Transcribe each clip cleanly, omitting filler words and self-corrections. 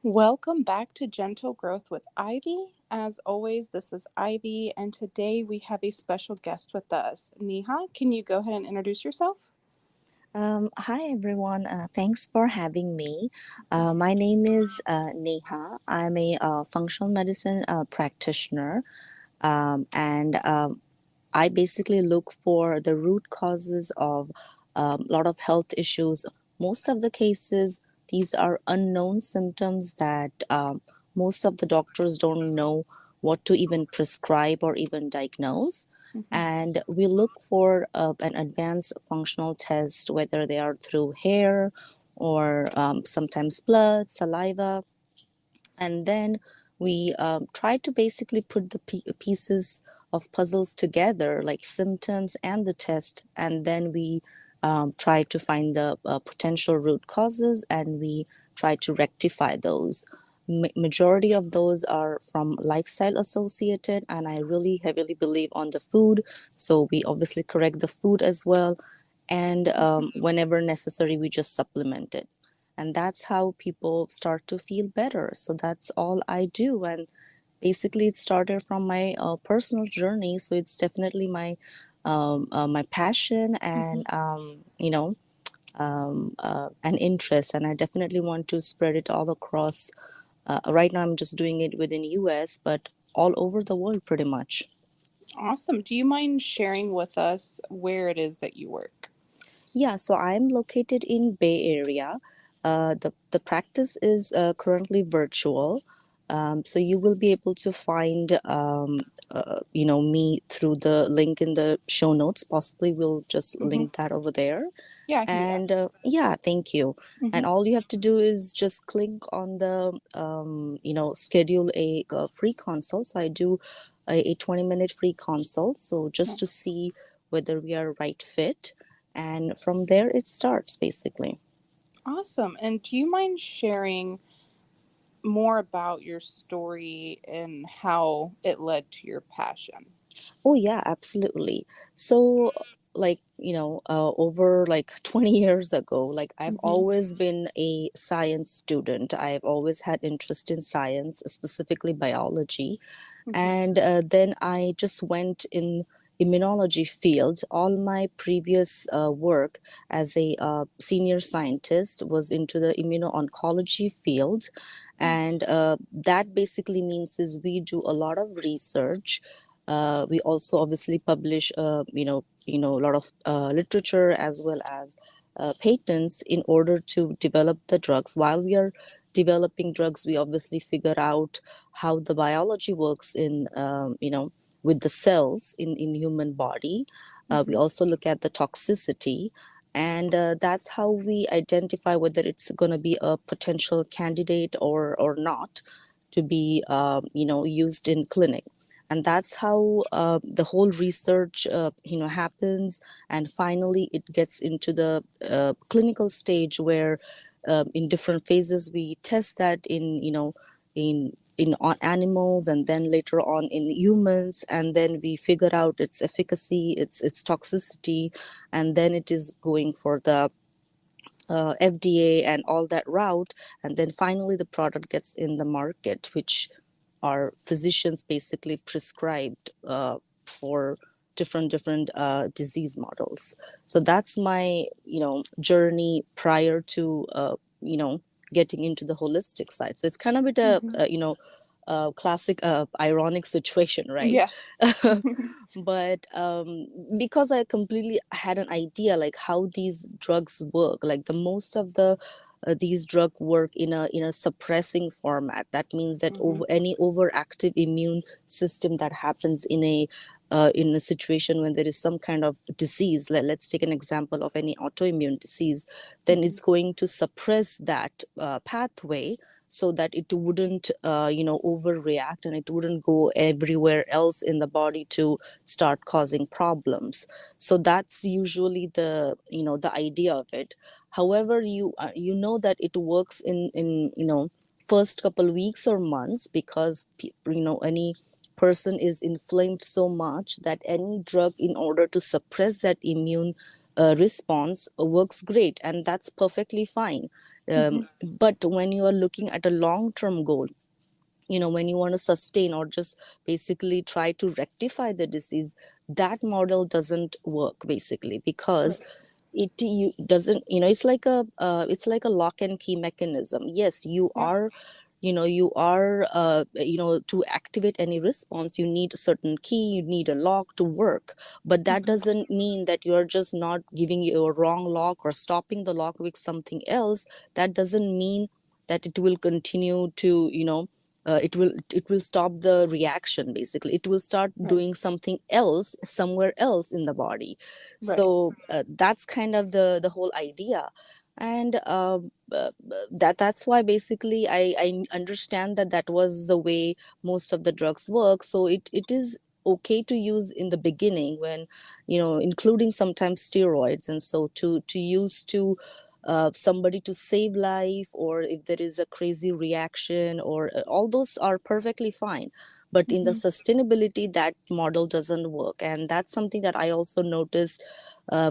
Welcome back to Gentle Growth with Ivy. As always, this is Ivy, and today we have a special guest with us. Neha, can you go ahead and introduce yourself? Hi everyone. Thanks for having me. My name is Neha. I'm a functional medicine practitioner, and I basically look for the root causes of a lot of health issues. Most of the cases, these are unknown symptoms that most of the doctors don't know what to even prescribe or even diagnose. Mhm. And we look for an advanced functional test, whether they are through hair or sometimes blood, saliva, and then we try to basically put the pieces of puzzles together, like symptoms and the test, and then we try to find the potential root causes, and we try to rectify those. Majority of those are from lifestyle associated, and I really heavily believe on the food, so we obviously correct the food as well, and whenever necessary we just supplement it, and that's how people start to feel better. So that's all I do, and basically it started from my personal journey, so it's definitely my passion Mhm. and an interest, and I definitely want to spread it all across. Right now I'm just doing it within US, but all over the world pretty much. Awesome. Do you mind sharing with us where it is that you work? Yeah, so I'm located in Bay Area. The practice is currently virtual, so you will be able to find me through the link in the show notes. Possibly we'll just Hmm. link that over there. Yeah, I can do that. And yeah, thank you. Hmm. And all you have to do is just click on the schedule a free consult. So I do a 20-minute free consult. So just to see whether we are right fit, and from there it starts basically. Awesome. And do you mind sharing more about your story and how it led to your passion? Oh yeah, absolutely. So like over like 20 years ago, like I've Hmm. always been a science student. I've always had interest in science, specifically biology. Hmm. And then I just went in immunology field. All my previous work as a senior scientist was into the immuno-oncology field, and that basically means is we do a lot of research. We also obviously publish a lot of literature as well as patents in order to develop the drugs. While we are developing drugs, we obviously figure out how the biology works in with the cells in human body. We Hmm. also look at the toxicity, and that's how we identify whether it's going to be a potential candidate or not to be used in clinic. And that's how the whole research happens, and finally it gets into the clinical stage where in different phases we test that in in on animals, and then later on in humans, and then we figure out its efficacy, its toxicity, and then it is going for the FDA and all that route, and then finally the product gets in the market, which are physicians basically prescribed for different disease models. So that's my journey prior to getting into the holistic side. So it's kind of Hmm. a classic ironic situation, right? Yeah. But because I completely had an idea like how these drugs work, like the most of the these drug work in a suppressing format. That means that Hmm. over any overactive immune system that happens in a situation when there is some kind of disease, let's take an example of any autoimmune disease, then Hmm. it's going to suppress that pathway so that it wouldn't overreact, and it wouldn't go everywhere else in the body to start causing problems. So that's usually the idea of it. However, you know that it works in first couple weeks or months, because any person is inflamed so much that any drug in order to suppress that immune response works great, and that's perfectly fine. Mm-hmm. But when you are looking at a long term goal, when you want to sustain or just basically try to rectify the disease, that model doesn't work basically, because Right. it you doesn't, it's like a lock and key mechanism. Yes, you Yeah. are, to activate any response, you need a certain key, you need a lock to work. But that Mm-hmm. doesn't mean that you're just not giving you a wrong lock or stopping the lock with something else. That doesn't mean that it will continue to, it will stop the reaction. Basically, it will start Right. doing something else somewhere else in the body. Right. So that's kind of the whole idea. And that's why basically I understand that that was the way most of the drugs work. So it is okay to use in the beginning, when, including sometimes steroids, and so to use to somebody to save life, or if there is a crazy reaction, or all those are perfectly fine. But in the Mm-hmm. sustainability, that model doesn't work. And that's something that I also noticed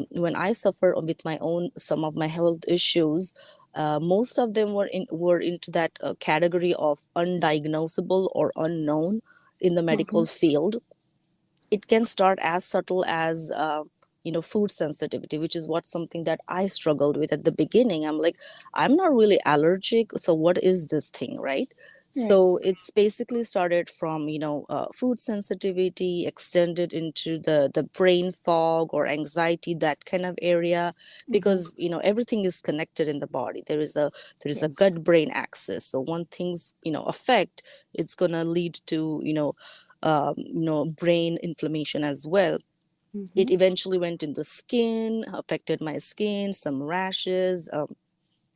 when I suffer with my own some of my health issues. Most of them were into that category of undiagnosable or unknown in the Mm-hmm. medical field. It can start as subtle as food sensitivity, which is what something that I struggled with at the beginning. I'm like, I'm not really allergic, so what is this thing, right? Right. So it's basically started from food sensitivity, extended into the brain fog or anxiety, that kind of area. Mm-hmm. Because everything is connected in the body. There is a Yes. gut brain axis. So when things affect, it's gonna lead to brain inflammation as well. Mm-hmm. It eventually went in the skin, affected my skin, some rashes,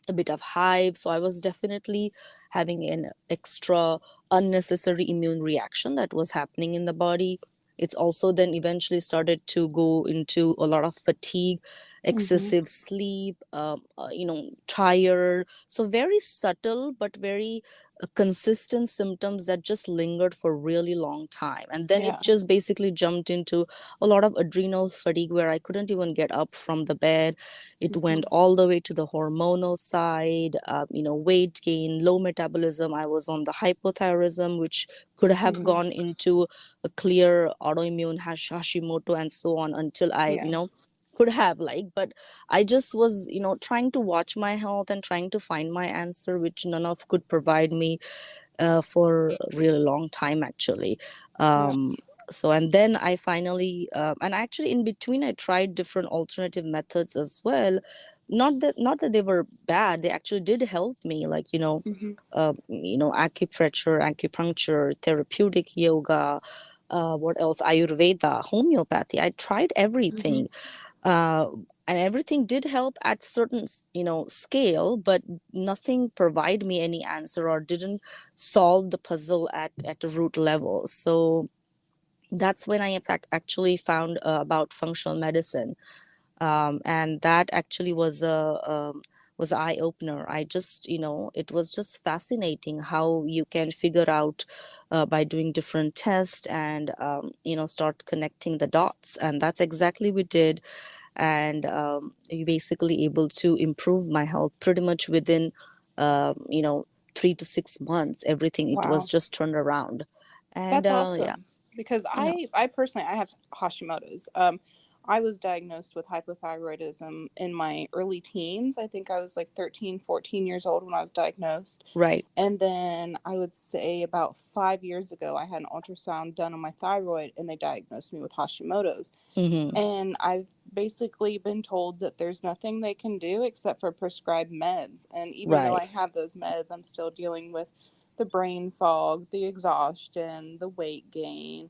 a bit of hive. So I was definitely having an extra unnecessary immune reaction that was happening in the body. It's also then eventually started to go into a lot of fatigue, Mm-hmm. excessive sleep, tired. So very subtle but very consistent symptoms that just lingered for a really long time. And then it Yeah. just basically jumped into a lot of adrenal fatigue, where I couldn't even get up from the bed. It Mm-hmm. went all the way to the hormonal side, weight gain, low metabolism. I was on the hypothyroidism, which could have Mm-hmm. gone into a clear autoimmune Hashimoto and so on, until I, Yeah. could have, like, but I just was, trying to watch my health and trying to find my answer, which none of could provide me for a really long time, actually. Yeah. um, so, and then I finally and actually in between I tried different alternative methods as well. Not that they were bad, they actually did help me, like, Mm-hmm. acupuncture, therapeutic yoga, what else, ayurveda, homeopathy. I tried Mm-hmm. everything, uh, and everything did help at certain scale, but nothing provide me any answer, or didn't solve the puzzle at a root level. So that's when I in fact actually found about functional medicine, and that actually was an eye opener. I just, it was just fascinating how you can figure out by doing different tests, and start connecting the dots, and that's exactly we did. And you basically able to improve my health pretty much within 3 to 6 months. Everything, it was Wow. just turned around. And That's yeah. awesome because Yeah. I personally I have Hashimoto's. I was diagnosed with hypothyroidism in my early teens. I think I was like 13, 14 years old when I was diagnosed. Right. And then I would say about 5 years ago, I had an ultrasound done on my thyroid and they diagnosed me with Hashimoto's. Mm-hmm. And I've basically been told that there's nothing they can do except for prescribe meds. And even though Right. I have those meds, I'm still dealing with the brain fog, the exhaustion, the weight gain,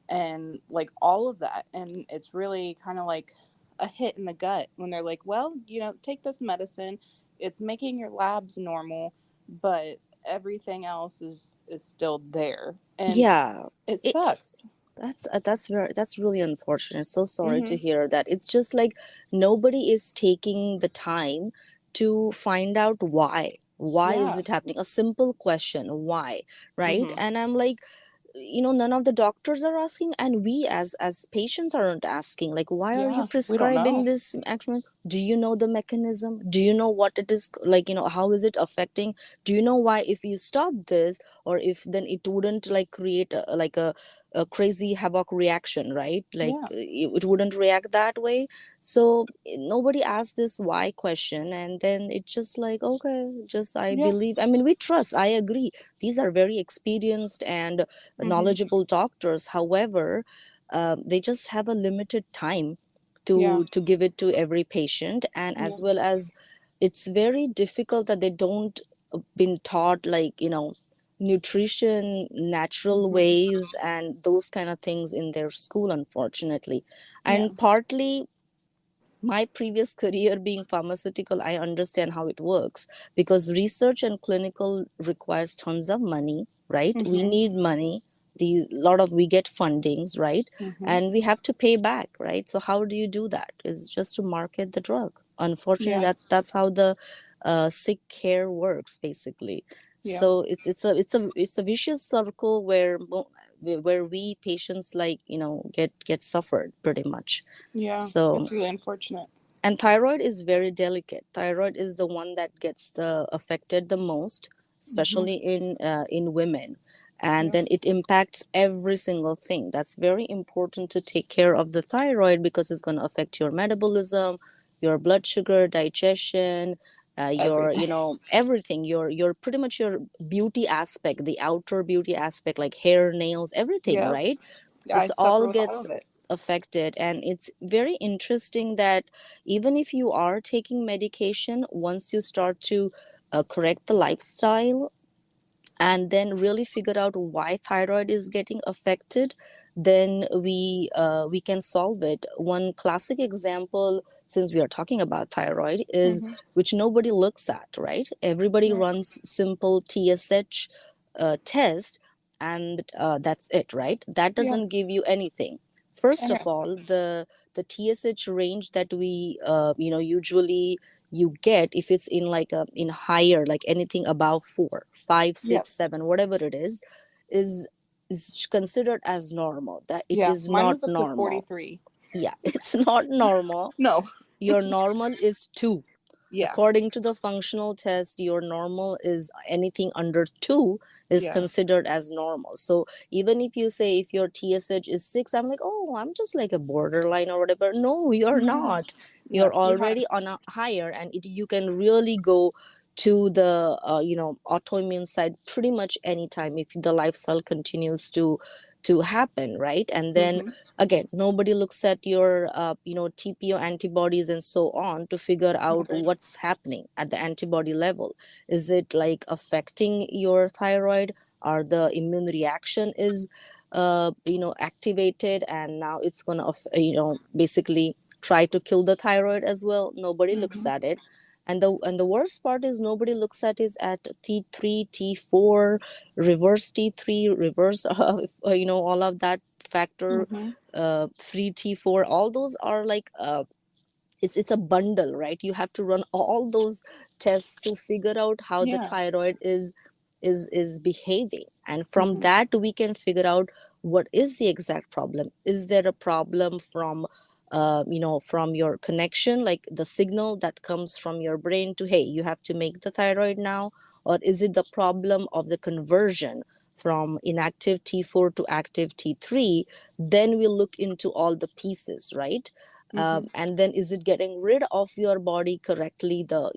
and like all of that. And it's really kind of like a hit in the gut when they're like, well, take this medicine. It's making your labs normal, but everything else is still there. And Yeah. it It, sucks. that's really unfortunate. So sorry to Mhm. hear that. It's just like nobody is taking the time to find out why. Why is Yeah. it happening? A simple question, why? Right? Mhm. And I'm like, none of the doctors are asking, and we as patients aren't asking, like, why are you Yeah, we don't prescribing know. this action? Do you know the mechanism? Do you know what it is, like, how is it affecting? Do you know why if you stop this, or if then it wouldn't like create a crazy havoc reaction, right? Like, Yeah, it wouldn't react that way. So nobody asks this why question, and then it's just like, okay, just I yeah, believe, I mean, we trust, I agree, these are very experienced and mm-hmm. knowledgeable doctors. However, they just have a limited time Yeah, to give it to every patient, and yeah, as well as it's very difficult that they don't been taught, like, nutrition, natural mm-hmm. ways, and those kind of things in their school, unfortunately. Yeah, And partly my previous career being pharmaceutical, I understand how it works, because research and clinical requires tons of money, right? We mm-hmm. need money. The lot of we get fundings, right? Mm-hmm. And we have to pay back, right? So how do you do that? Is just to market the drug. Unfortunately, Yeah, that's how the sick care works, basically. yeah, So it's a vicious circle where where we patients, like, get suffered pretty much. yeah. So, It's really unfortunate. and thyroid is very delicate. Thyroid is the one that gets the affected the most, Mm-hmm. especially in women. And Yeah, then it impacts every single thing. That's very important to take care of the thyroid, because it's going to affect your metabolism, your blood sugar, digestion, your, everything. everything, your pretty much your beauty aspect, the outer beauty aspect, like hair, nails, everything, Yep. right? I It's suffer all with all gets of it. affected. And it's very interesting that even if you are taking medication, once you start to correct the lifestyle, and then really figure out why thyroid is getting affected, then we can solve it. One classic example, since we are talking about thyroid, is Mm-hmm. which nobody looks at, right? Everybody Right. runs simple TSH test, and that's it, right? That Yeah, doesn't give you anything. First and of all, the TSH range that we usually you get, if it's in like a in higher, like anything above 4, 5, yep, 6, 7, whatever it is is considered as normal. That it yeah. is Mine not was up to normal. 43. Yeah, it's not normal. No. Your normal is 2. Yeah, According to the functional test, your normal is anything under 2 is yeah. considered as normal. So even if you say if your TSH is 6, I'm like, oh, I'm just like a borderline or whatever. No, you're No. not. Yeah, You're it's pretty high. already on a higher, and you can really go to the autoimmune side pretty much anytime if the lifestyle continues to happen, right? And then Mm-hmm. again, nobody looks at your TPO antibodies and so on to figure out Right. what's happening at the antibody level. Is it like affecting your thyroid, or the immune reaction is activated, and now it's going to basically try to kill the thyroid as well? Nobody looks Mm-hmm. at it. And the worst part is nobody looks at is at T3, T4, reverse T3, reverse all of that factor, Mm-hmm. 3T4, all those are like it's a bundle, right? You have to run all those tests to figure out how the Yeah. thyroid is behaving, and from Mm-hmm. that we can figure out what is the exact problem. Is there a problem from from your connection, like the signal that comes from your brain to, hey, you have to make the thyroid now? Or is it the problem of the conversion from inactive T4 to active T3? Then we look into all the pieces, right? Mm-hmm. And then is it getting rid of your body correctly, the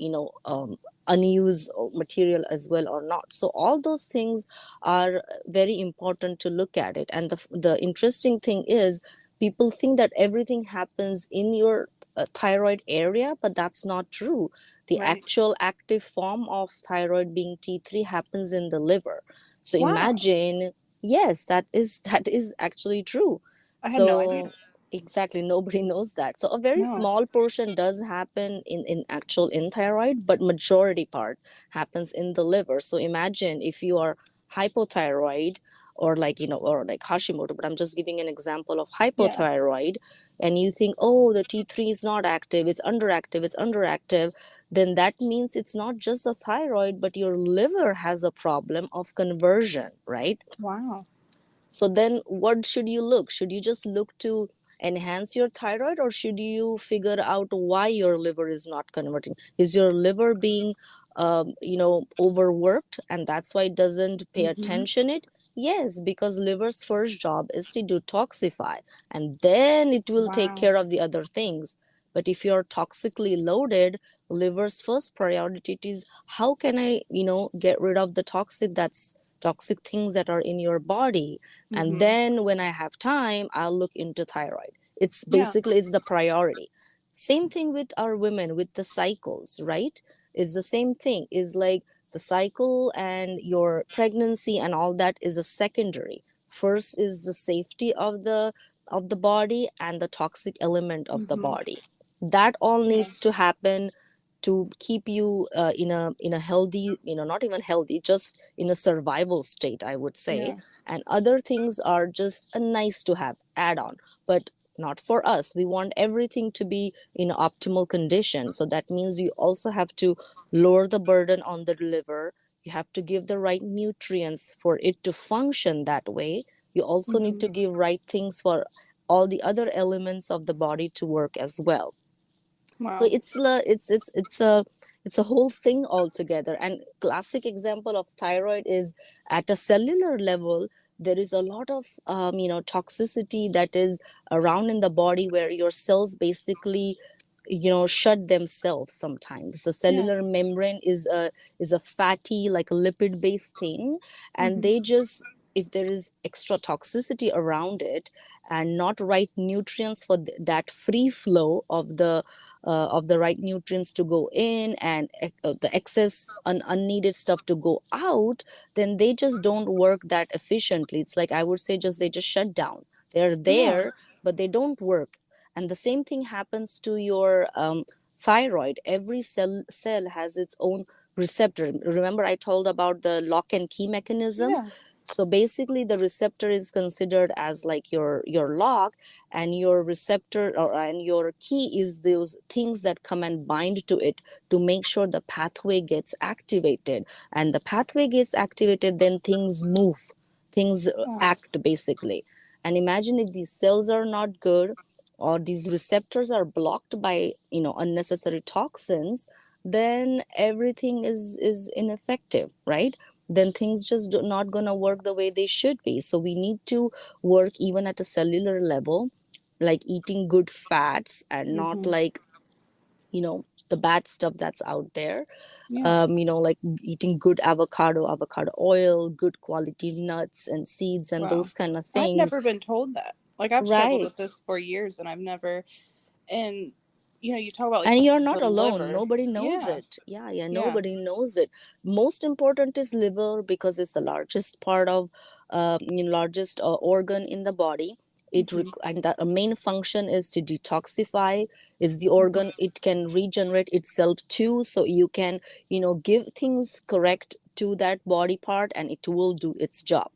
unused material as well or not? So all those things are very important to look at it. And the interesting thing is, people think that everything happens in your thyroid area, but that's not true. The Right. actual active form of thyroid being T3 happens in the liver. So Wow. imagine, yes, that is actually true. I had no idea. So exactly, nobody knows that. So a very No. small portion does happen in thyroid, but majority part happens in the liver. So imagine if you are hypothyroid, or like or like Hashimoto, but I'm just giving an example of Yeah. hypothyroid, and you think, oh, the T3 is not active, it's underactive, then that means it's not just the thyroid, but your liver has a problem of conversion, right? Wow. So then what should you look? Should you just look to enhance your thyroid, or should you figure out why your liver is not converting? Is your liver being overworked, and that's why it doesn't pay Mm-hmm. attention it? Yes, because liver's first job is to detoxify, and then it will take Wow. care of the other things. But if you're toxically loaded, liver's first priority is how can I, get rid of the toxic things that are in your body. And Mm-hmm. then when I have time, I'll look into thyroid. It's Yeah. basically, it's the priority. Same thing with our women with the cycles, right? It's the same thing. Is like the cycle and your pregnancy and all that is a secondary. First is the safety of the body and the toxic element of the Mm-hmm. body. That all Yeah. needs to happen to keep you in a healthy, not even healthy, just in a survival state, I would say. Yeah. And other things are just a nice to have add on, but not for us. We want everything to be in optimal condition, so that means you also have to lower the burden on the liver. You have to give the right nutrients for it to function that way. You also need Mm-hmm. to give right things for all the other elements of the body to work as well. So Wow. it's a whole thing altogether. And classic example of thyroid is at a cellular level, there is a lot of toxicity that is around in the body, where your cells basically shut themselves sometimes. The Yeah. cellular membrane is a fatty, like a lipid based thing, and Mm-hmm. they just, if there is extra toxicity around it and not right nutrients for that free flow of the right nutrients to go in, and the excess unneeded stuff to go out, then they just don't work that efficiently. It's like, I would say, just they just shut down. They're Yeah. there, but they don't work. And the same thing happens to your thyroid. Every cell has its own receptor. Remember I told about the lock and key mechanism? Yeah. So basically the receptor is considered as like your lock, and your receptor and your key is those things that come and bind to it to make sure the pathway gets activated. And the pathway gets activated, then things move, things Yeah. act basically. And imagine if these cells are not good, or these receptors are blocked by unnecessary toxins, then everything is ineffective, right? Then things just not gonna work the way they should be. So we need to work even at a cellular level, like eating good fats and not Mm-hmm. like the bad stuff that's out there. Yeah. Like eating good avocado oil, good quality nuts and seeds and Wow. those kind of I've things. never been told that. Like I've struggled Right. with this for years and I've never and you talk about like And you're not the alone, liver. nobody knows Yeah. it. Yeah, Yeah. nobody knows it. Most important is liver, because it's the largest part of largest organ in the body. Mm-hmm. And that a main function is to detoxify. Is the Mm-hmm. organ, it can regenerate itself too, so you can give things correct to that body part, and it will do its job.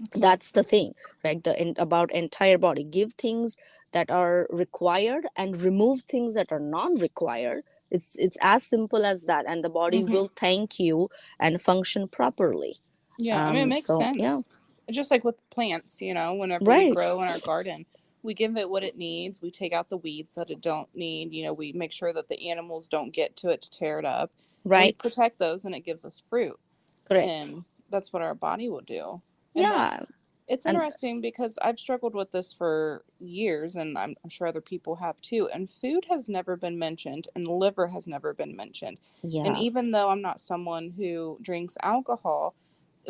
Excellent. That's the thing, right? About entire body, give things that are required and remove things that are non-required. It's as simple as that, and the body Mm-hmm. will thank you and function properly. Yeah. I mean, it makes So yeah. sense. Just like with plants, whenever we Right. grow in our garden, we give it what it needs. We take out the weeds that it don't need. We make sure that the animals don't get to it to tear it up, and we Right. protect those, and it gives us fruit. Correct. And that's what our body will do. And that Yeah. it's And interesting because I've struggled with this for years, and I'm sure other people have too. And food has never been mentioned, and liver has never been mentioned. And yeah. even though I'm not someone who drinks alcohol,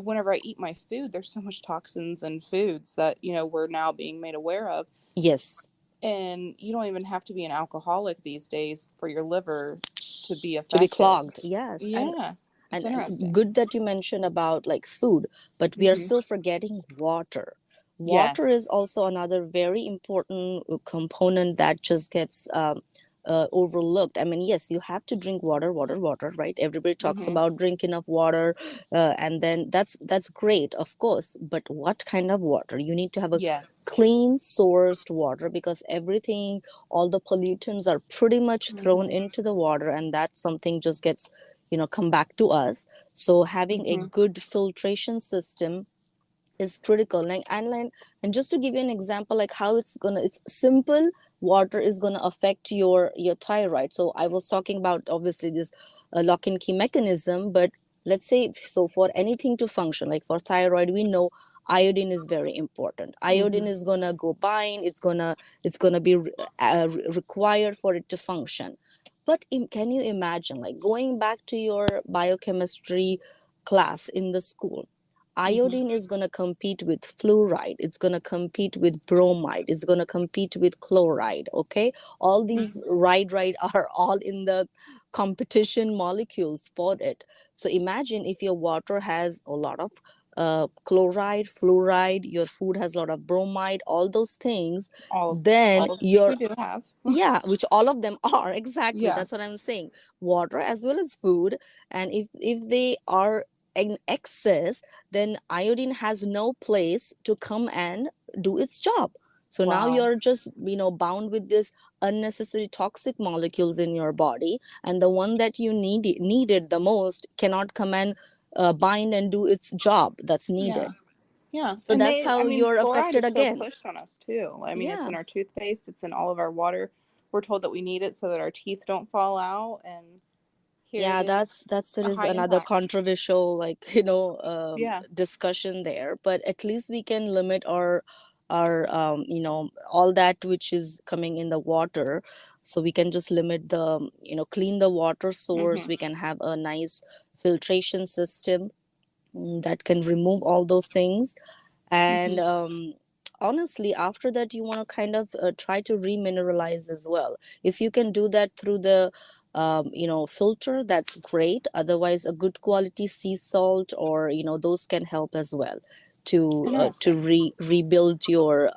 whenever I eat my food, there's so much toxins in foods that we're now being made aware of. Yes. And you don't even have to be an alcoholic these days for your liver to be To be effective. clogged, yes. and Yeah, it's and interesting. good that you mentioned about like food, but we are Hmm. still forgetting water. Water Yes. is also another very important component that just gets overlooked. I mean, yes, you have to drink water, right? Everybody talks Hmm. about drink enough water, and then that's great, of course. But what kind of water? You need to have a Yes. clean sourced water, because everything, all the pollutants are pretty much thrown Hmm. into the water, and that something just gets come back to us. So having a Hmm. good filtration system is critical. And just to give you an example, like how it's simple. Water is gonna affect your thyroid. So I was talking about obviously this lock and key mechanism, but let's say, so for anything to function, like for thyroid, we know iodine is very important. Iodine Mm-hmm. is gonna go bind. It's gonna be required for it to function. But can you imagine, like going back to your biochemistry class in the school, Mm-hmm. iodine is going to compete with fluoride, it's going to compete with bromide, it's going to compete with chloride. Okay, all these right are all in the competition molecules for it. So imagine if your water has a lot of chloride, fluoride, your food has a lot of bromide, all those things, then All of which we your, do have. yeah, which all of them are exactly, Yeah. that's what I'm saying, water as well as food. And if they are in excess, then iodine has no place to come and do its job. So now Wow. you're just bound with this unnecessary toxic molecules in your body, and the one that you needed the most cannot come and bind and do its job that's Yeah. needed. Yeah. So And that's they, I how mean, you're fluoride affected is so again. pushed on us too. I mean, it's Yeah. in our toothpaste, it's in all of our water. We're told that we need it so that our teeth don't fall out. And here it Yeah, is, that's there a is high another impact. controversial, like, Yeah. discussion there. But at least we can limit our all that which is coming in the water. So we can just limit the, clean the water source. Mm-hmm. We can have a nice filtration system that can remove all those things. And Mm-hmm. honestly, after that, you want to kind of try to remineralize as well. If you can do that through the filter, that's great. Otherwise, a good quality sea salt, or those can help as well to Interesting. rebuild your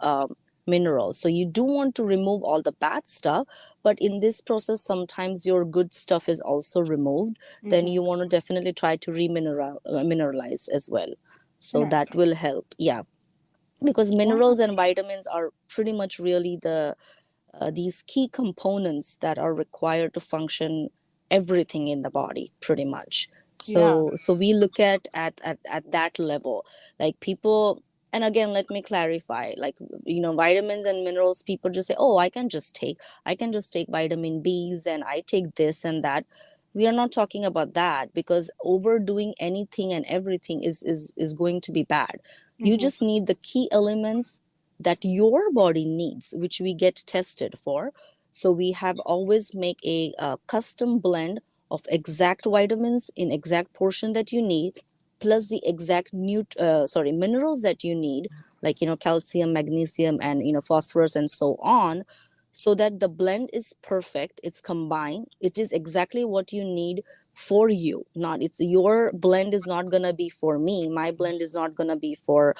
minerals. So you do want to remove all the bad stuff, but in this process sometimes your good stuff is also removed. Then Mm-hmm. you want to definitely try to mineralize as well. So that Interesting. will help. Yeah, because Wow. minerals and vitamins are pretty much really these key components that are required to function everything in the body pretty much. Yeah. So we look at that level, like people. And again, let me clarify, like, vitamins and minerals, people just say, oh, I can just take vitamin B's, and I take this and that. We are not talking about that, because overdoing anything and everything is going to be bad. You Mm-hmm. just need the key elements that your body needs, which we get tested for. So we have always make a custom blend of exact vitamins in exact portion that you need, plus the exact minerals that you need, like calcium, magnesium, and phosphorus, and so on, so that the blend is perfect, it's combined, it is exactly what you need for you. Not, it's your blend is not gonna be for me, my blend is not gonna be for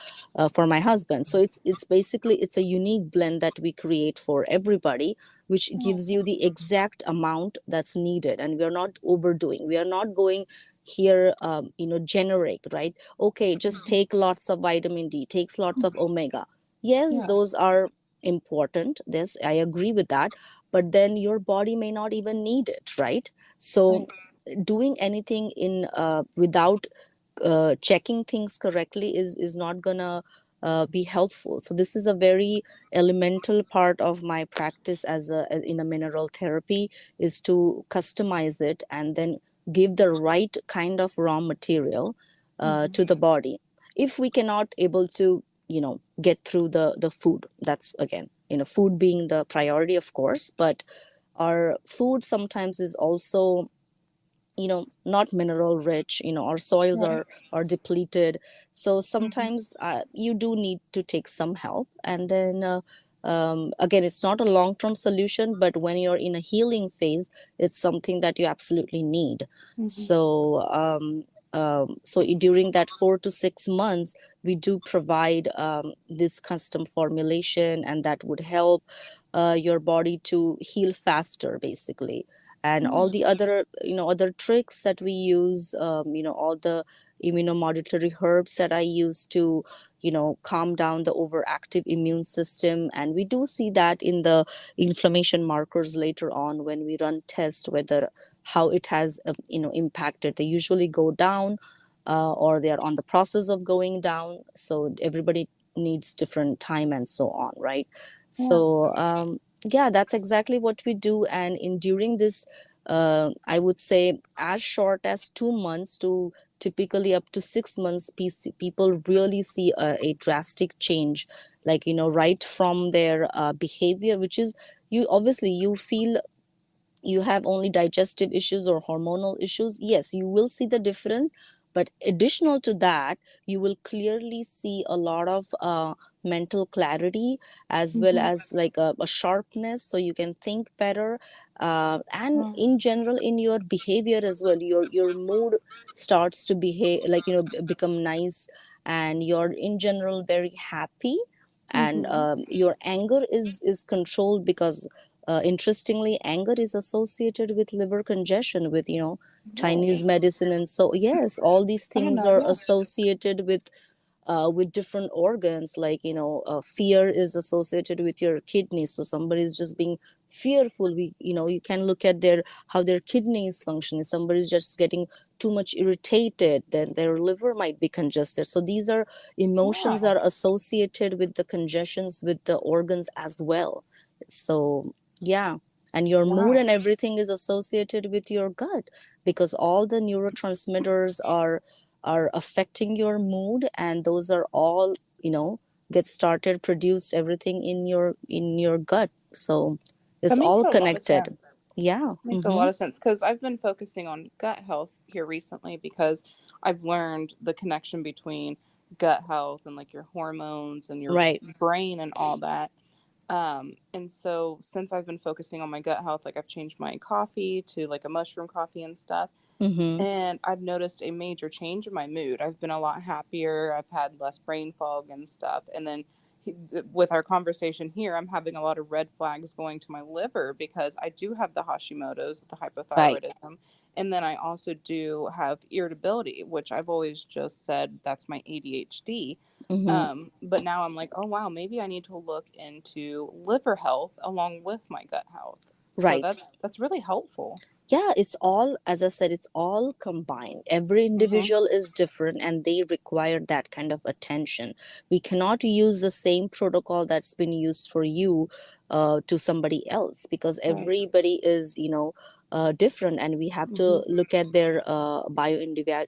my husband. So it's basically it's a unique blend that we create for everybody, which gives you Awesome. the exact amount that's needed. And we're not overdoing, we are not going here generic, right? Okay, just take lots of vitamin D, takes lots of omega. Yes, Yeah. those are important, this I agree with that. But then your body may not even need it, right? So Right. doing anything in without checking things correctly is not gonna be helpful. So this is a very elemental part of my practice in a mineral therapy, is to customize it and then give the right kind of raw material Mm-hmm. to the body. If we cannot able to get through the food, that's again food being the priority, of course, but our food sometimes is also not mineral rich. Our soils Right. are depleted. So Mm-hmm. sometimes you do need to take some help. And then again, it's not a long term solution, but when you're in a healing phase, it's something that you absolutely need. Mm-hmm. So during that 4 to 6 months, we do provide this custom formulation, and that would help your body to heal faster, basically. And all Yeah. the other tricks that we use, all the immunomodulatory herbs that I use to calm down the overactive immune system. And we do see that in the inflammation markers later on when we run tests, whether how it has impacted. They usually go down or they are on the process of going down. So everybody needs different time and so on, right? Yeah. So yeah, that's exactly what we do. And in during this, I would say as short as 2 months to typically up to 6 months, people really see a drastic change, like, right from their behavior, which is, you obviously you feel you have only digestive issues or hormonal issues, yes, you will see the difference. But additional to that, you will clearly see a lot of mental clarity, as well Mm-hmm. as like a sharpness, so you can think better. And Mm-hmm. in general, in your behavior as well, your mood starts to behave like, become nice, and you're in general very happy. And Mm-hmm. your anger is controlled, because interestingly, anger is associated with liver congestion, with, Chinese Really? medicine. And so, yes, all these I didn't things know are that. associated with different organs. Like, fear is associated with your kidneys. So somebody is just being fearful, you can look at their how their kidneys function. If somebody is just getting too much irritated, then their liver might be congested. So these are emotions Wow. are associated with the congestions with the organs as well. So yeah, and your mood Wow. and everything is associated with your gut, because all the neurotransmitters are affecting your mood, and those are all, get started produced everything in your gut. So it's That makes all a lot of connected. sense. Yeah. Makes a Mm-hmm. lot of sense because I've been focusing on gut health here recently because I've learned the connection between gut health and like your hormones and your Right. brain and all that. And so since I've been focusing on my gut health, like I've changed my coffee to like a mushroom coffee and stuff. Mm-hmm. And I've noticed a major change in my mood. I've been a lot happier. I've had less brain fog and stuff. And then with our conversation here, I'm having a lot of red flags going to my liver because I do have the Hashimoto's, the Right. hypothyroidism. And then I also do have irritability, which I've always just said that's my ADHD. Mm-hmm. But now I'm like, oh, wow, maybe I need to look into liver health along with my gut health. So Right. that's really helpful. Yeah, it's all, as I said, it's all combined. Every Mm-hmm. individual is different, and they require that kind of attention. We cannot use the same protocol that's been used for you to somebody else, because Right. everybody is, different, and we have to Mm-hmm. look at their bio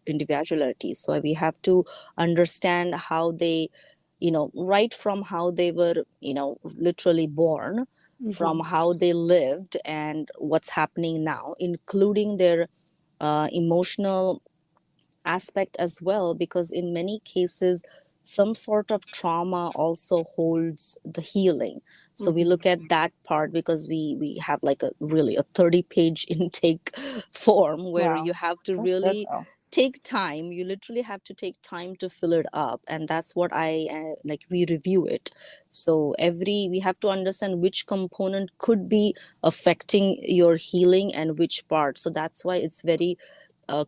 individuality. So we have to understand how they, right from how they were, literally born, from Mm-hmm. how they lived, and what's happening now, including their emotional aspect as well, because in many cases some sort of trauma also holds the healing. So we Mm-hmm. look at that part, because we have like a really a 30-page intake form, where Wow. you have to That's good really though. take time. You literally have to take time to fill it up, and that's what I like, we review it. So every we have to understand which component could be affecting your healing and which part. So that's why it's very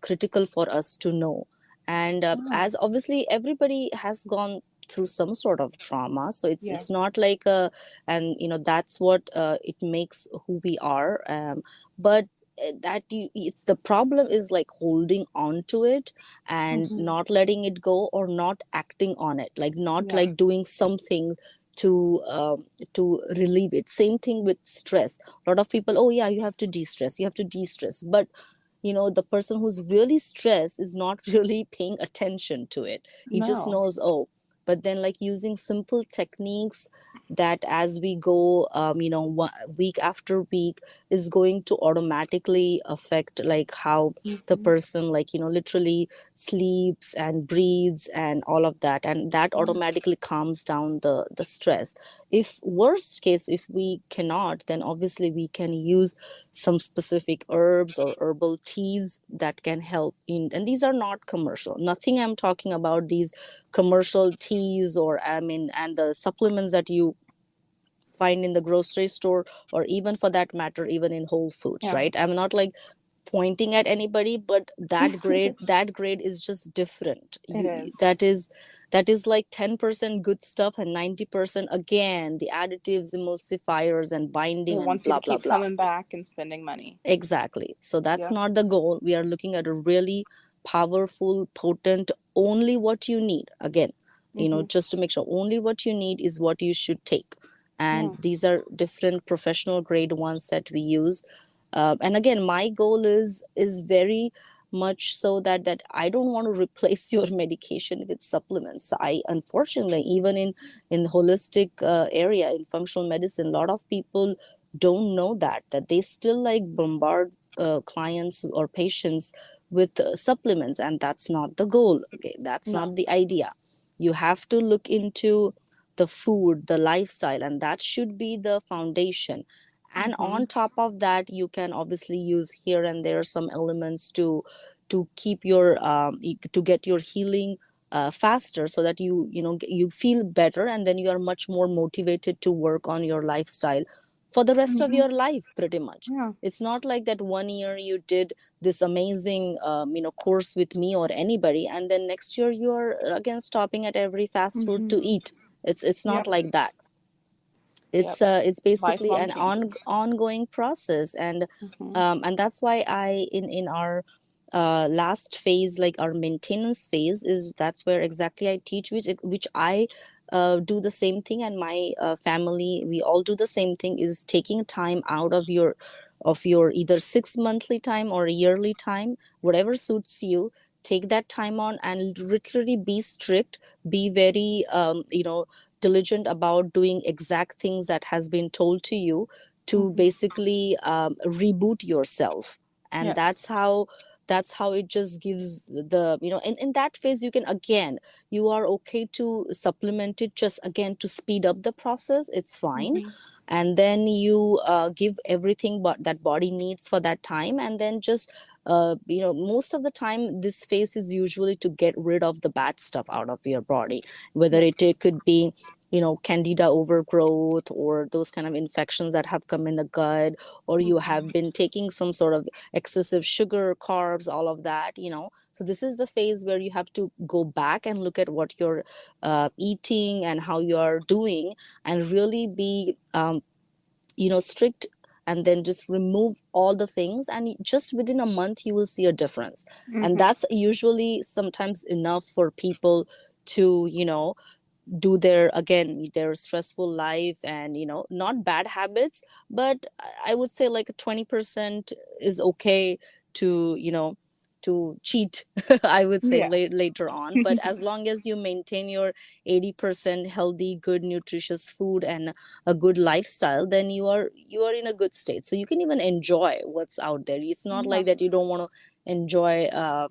critical for us to know. And Yeah. as obviously everybody has gone through some sort of trauma, so Yeah. it's not like a, and that's what it makes who we are. But that it's the problem is like holding on to it and Mm-hmm. not letting it go, or not acting on it, like not Yeah. like doing something to relieve it. Same thing with stress. A lot of people, oh yeah, you have to de-stress, you have to de-stress, but the person who's really stressed is not really paying attention to it. He just No. knows, oh. But then, like, using simple techniques that as we go, week after week, is going to automatically affect like how the Mm-hmm. person, like, literally sleeps and breathes and all of that, and that automatically calms down the stress. If worst case, if we cannot, then obviously we can use some specific herbs or herbal teas that can help in. And these are not commercial, nothing I'm talking about these commercial teas, or I mean, and the supplements that you find in the grocery store, or even for that matter even in Whole Foods, Yeah. right? I'm not like pointing at anybody, but that grade is just different. It You is. that is like 10% good stuff, and 90% again the additives, emulsifiers, and It binding, and wants you to blah blah keep blah. coming back and spending money. Exactly. So that's Yep. not the goal. We are looking at a really powerful, potent, only what you need. Again, Mm-hmm. just to make sure only what you need is what you should take. And Yes. these are different professional grade ones that we use. And again, my goal is very much so that I don't want to replace your medication with supplements. I unfortunately, even in holistic area, in functional medicine, a lot of people don't know that they still like bombard clients or patients with supplements, and that's not the goal. Okay, that's No. not the idea. You have to look into the food, the lifestyle, and that should be the foundation. And Mm-hmm. on top of that, you can obviously use here and there some elements to keep your to get your healing faster, so that you feel better, and then you are much more motivated to work on your lifestyle for the rest of Mm-hmm. your life, pretty much. Yeah. It's not like that 1 year you did this amazing course with me or anybody, and then next year you are again stopping at every fast food Mm-hmm. to eat. It's not Yep. like that. Yep. It's basically Lifelong an changes. ongoing process. Mm-hmm. And that's why I in our last phase, like our maintenance phase, is that's where exactly I teach, which I do the same thing, and my family, we all do the same thing, is taking time out of your either 6 monthly time or a yearly time, whatever suits you. Take that time on and literally be strict, be very diligent about doing exact things that has been told to you, to Mm-hmm. basically reboot yourself. And Yes. that's how it just gives the in that phase, you can again, you are okay to supplement it, just again to speed up the process, it's fine. Mm-hmm. And then you give everything but that body needs for that time, and then just most of the time this phase is usually to get rid of the bad stuff out of your body, whether Yep. it could be candida overgrowth, or those kind of infections that have come in the gut, or you Mm-hmm. have been taking some sort of excessive sugar, carbs, all of that. So this is the phase where you have to go back and look at what you're eating and how you are doing, and really be strict, and then just remove all the things, and just within a month you will see a difference. And Mm-hmm. that's usually sometimes enough for people to do their stressful life, and not bad habits, but I would say like 20% is okay to to cheat. I would say Yeah. later on, but as long as you maintain your 80% healthy, good, nutritious food and a good lifestyle, then you are in a good state, so you can even enjoy what's out there. It's not Yeah. like that you don't want to enjoy a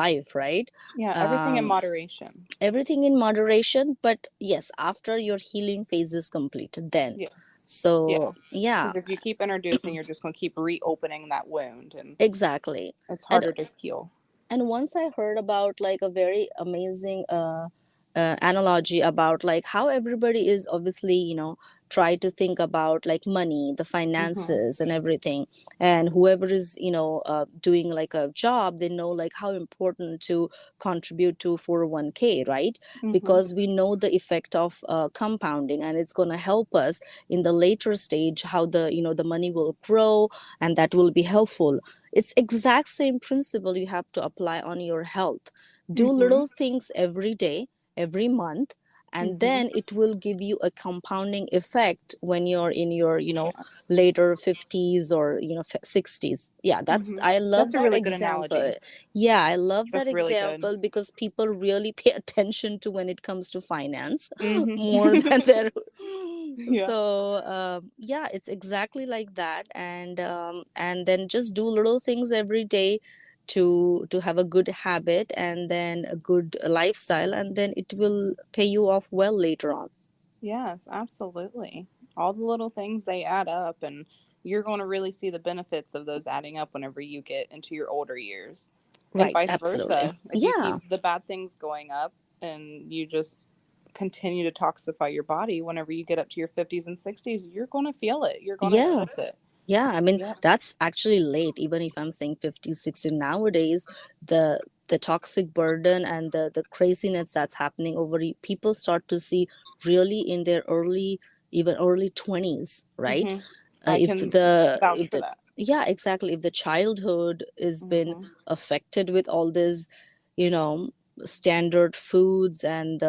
life, right? Yeah. Everything in um, moderation. Everything in moderation, but yes, after your healing phase is complete, then. Yes. Yeah. So yeah, Because if you keep introducing, you're just going to keep reopening that wound, and exactly. it's and harder to heal. and once I heard about like a very amazing analogy about like how everybody is obviously try to think about like money, the Mm-hmm. finances and everything. And whoever is doing like a job, they know like how important to contribute to 401k, right? Mm-hmm. Because we know the effect of compounding, and it's going to help us in the later stage, how the money will grow, and that will be helpful. It's exact same principle you have to apply on your health. Do Mm-hmm. little things every day, every month, and Mm-hmm. then it will give you a compounding effect when you're in your Yes. later 50s or 60s. Yeah, Mm-hmm. I love That's a that really good example. analogy. Yeah, I love that That's really good. example because people really pay attention to when it comes to finance more Mm-hmm. than their Yeah. so yeah, it's exactly like that. And then just do little things every day to have a good habit and then a good lifestyle, and then it will pay you off well later on. Yes, absolutely. All the little things, they add up, and you're going to really see the benefits of those adding up whenever you get into your older years. And Right, vice absolutely. versa. If you Yeah, keep the bad things going up and you just continue to toxify your body, whenever you get up to your 50s and 60s, you're going to feel it. You're going to yeah. notice it. Yeah, I mean, Yep. that's actually late. Even if I'm saying 50, 60 nowadays, the toxic burden and the craziness that's happening people start to see really in their early, even early 20s, right? Mm-hmm. I If can the vouch if for the that. yeah, exactly. If the childhood is been Mhm. affected with all this, you know, standard foods and